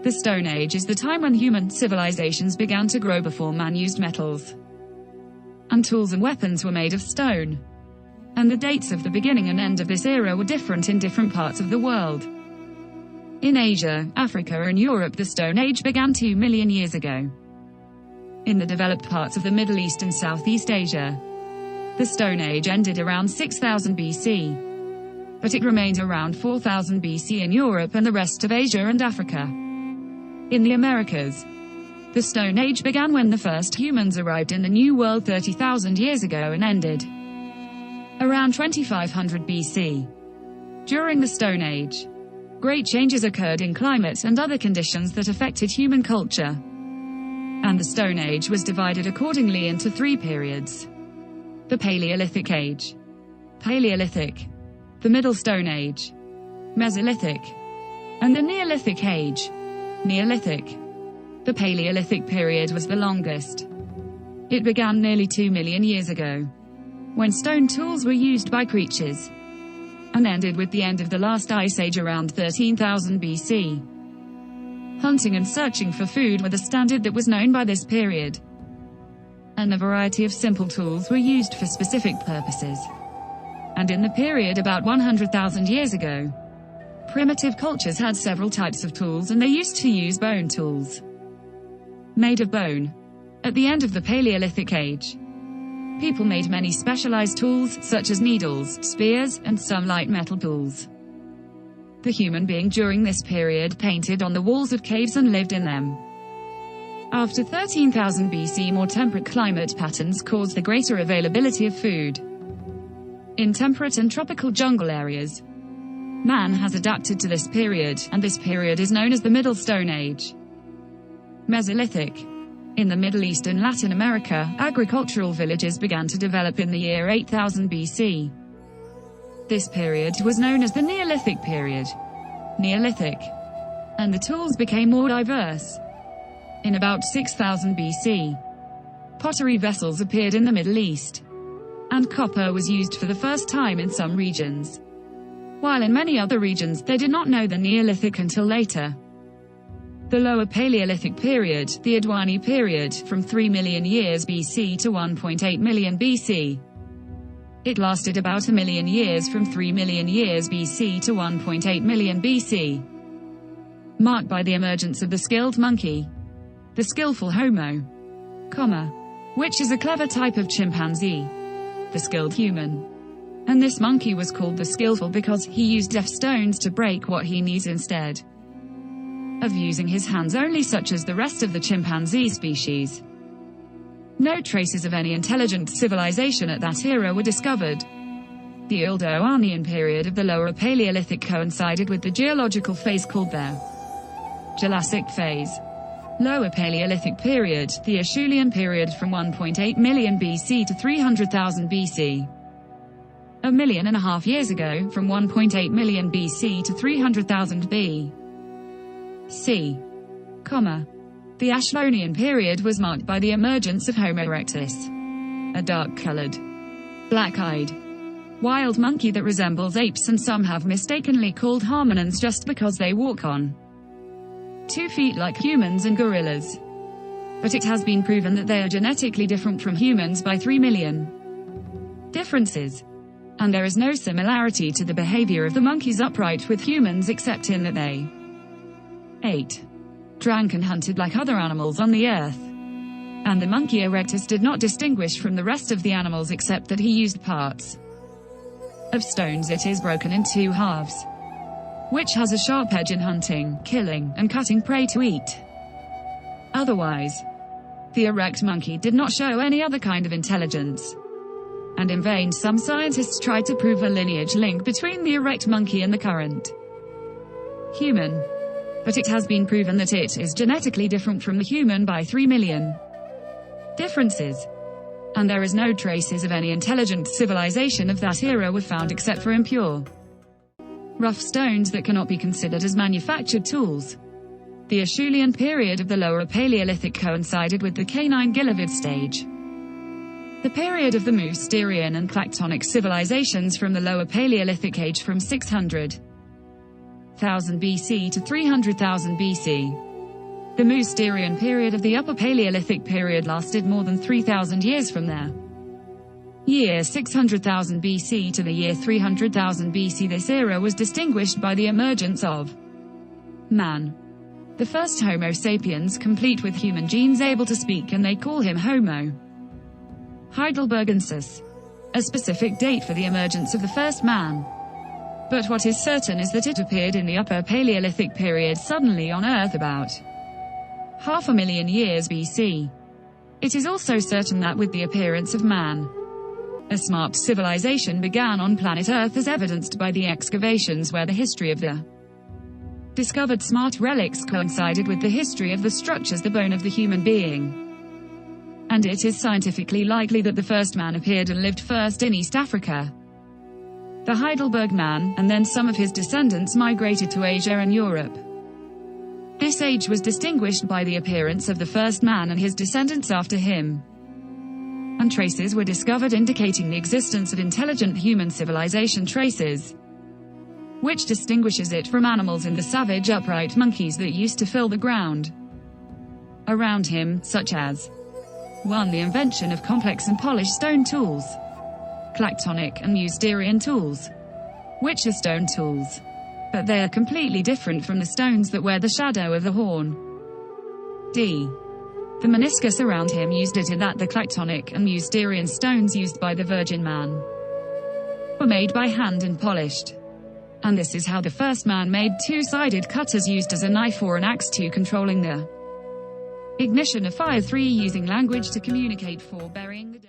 The Stone Age is the time when human civilizations began to grow before man used metals. And tools and weapons were made of stone. And the dates of the beginning and end of this era were different in different parts of the world. In Asia, Africa and Europe the Stone Age began 2 million years ago. In the developed parts of the Middle East and Southeast Asia, the Stone Age ended around 6000 BC. But it remained around 4000 BC in Europe and the rest of Asia and Africa. In the Americas, the Stone Age began when the first humans arrived in the New World 30,000 years ago and ended around 2500 BC. During the Stone Age, great changes occurred in climate and other conditions that affected human culture. And the Stone Age was divided accordingly into 3 periods. The Paleolithic Age, Paleolithic, the Middle Stone Age, Mesolithic, and the Neolithic Age, Neolithic. The Paleolithic period was the longest. It began nearly 2 million years ago, when stone tools were used by creatures, and ended with the end of the last ice age around 13,000 BC. Hunting and searching for food were the standard that was known by this period, and a variety of simple tools were used for specific purposes. And in the period about 100,000 years ago, primitive cultures had several types of tools and they used to use bone tools made of bone. At the end of the Paleolithic Age, people made many specialized tools, such as needles, spears, and some light metal tools. The human being during this period painted on the walls of caves and lived in them. After 13,000 BC, more temperate climate patterns caused the greater availability of food. In temperate and tropical jungle areas, man has adapted to this period, and this period is known as the Middle Stone Age. Mesolithic. In the Middle East and Latin America, agricultural villages began to develop in the year 8000 BC. This period was known as the Neolithic period. Neolithic. And the tools became more diverse. In about 6000 BC, pottery vessels appeared in the Middle East, and copper was used for the first time in some regions, while in many other regions they did not know the Neolithic until later. The Lower Paleolithic period, the Adwani period, from 3 million years BC to 1.8 million BC. It lasted about a million years, from 3 million years BC to 1.8 million BC. Marked by the emergence of the skilled monkey, the skillful Homo, which is a clever type of chimpanzee, the skilled human. And this monkey was called the skillful because he used deaf stones to break what he needs instead of using his hands only, such as the rest of the chimpanzee species. No traces of any intelligent civilization at that era were discovered. The Ildo-Arnean period of the Lower Paleolithic coincided with the geological phase called the Jurassic phase. Lower Paleolithic period, the Acheulean period, from 1.8 million BC to 300,000 BC. A million and a half years ago, from 1.8 million BC to 300,000 BC. The Acheulean period was marked by the emergence of Homo erectus, a dark-colored, black-eyed, wild monkey that resembles apes, and some have mistakenly called hominins just because they walk on 2 feet like humans and gorillas. But it has been proven that they are genetically different from humans by 3 million differences. And there is no similarity to the behavior of the monkeys upright with humans except in that they ate, drank and hunted like other animals on the earth. And the monkey erectus did not distinguish from the rest of the animals except that he used parts of stones. It is broken in 2 halves, which has a sharp edge in hunting, killing, and cutting prey to eat. Otherwise, the erect monkey did not show any other kind of intelligence. And in vain some scientists tried to prove a lineage link between the erect monkey and the current human. But it has been proven that it is genetically different from the human by 3 million differences. And there is no traces of any intelligent civilization of that era were found except for impure, rough stones that cannot be considered as manufactured tools. The Acheulean period of the Lower Paleolithic coincided with the Canine-Gilovid stage. The period of the Mousterian and Clactonic civilizations from the Lower Paleolithic age from 600,000 BC to 300,000 BC. The Mousterian period of the Upper Paleolithic period lasted more than 3,000 years from there. Year 600,000 BC to the year 300,000 BC. This era was distinguished by the emergence of man, the first Homo sapiens, complete with human genes, able to speak, and they call him Homo heidelbergensis, a specific date for the emergence of the first man. But what is certain is that it appeared in the Upper Paleolithic period suddenly on Earth about 500,000 years BC. It is also certain that with the appearance of man, a smart civilization began on planet Earth, as evidenced by the excavations where the history of the discovered smart relics coincided with the history of the structures, the bone of the human being. And it is scientifically likely that the first man appeared and lived first in East Africa, the Heidelberg man, and then some of his descendants migrated to Asia and Europe. This age was distinguished by the appearance of the first man and his descendants after him, and traces were discovered indicating the existence of intelligent human civilization, traces which distinguishes it from animals and the savage upright monkeys that used to fill the ground around him, such as 1. The invention of complex and polished stone tools, Clactonic and Mousterian tools, which are stone tools, but they are completely different from the stones that wear the shadow of the horn. D. The meniscus around him used it in that the Clactonic and Mousterian stones used by the Virgin Man were made by hand and polished. And this is how the first man made two-sided cutters used as a knife or an axe, 2. Controlling the ignition of fire, 3. Using language to communicate, 4. Burying the dead.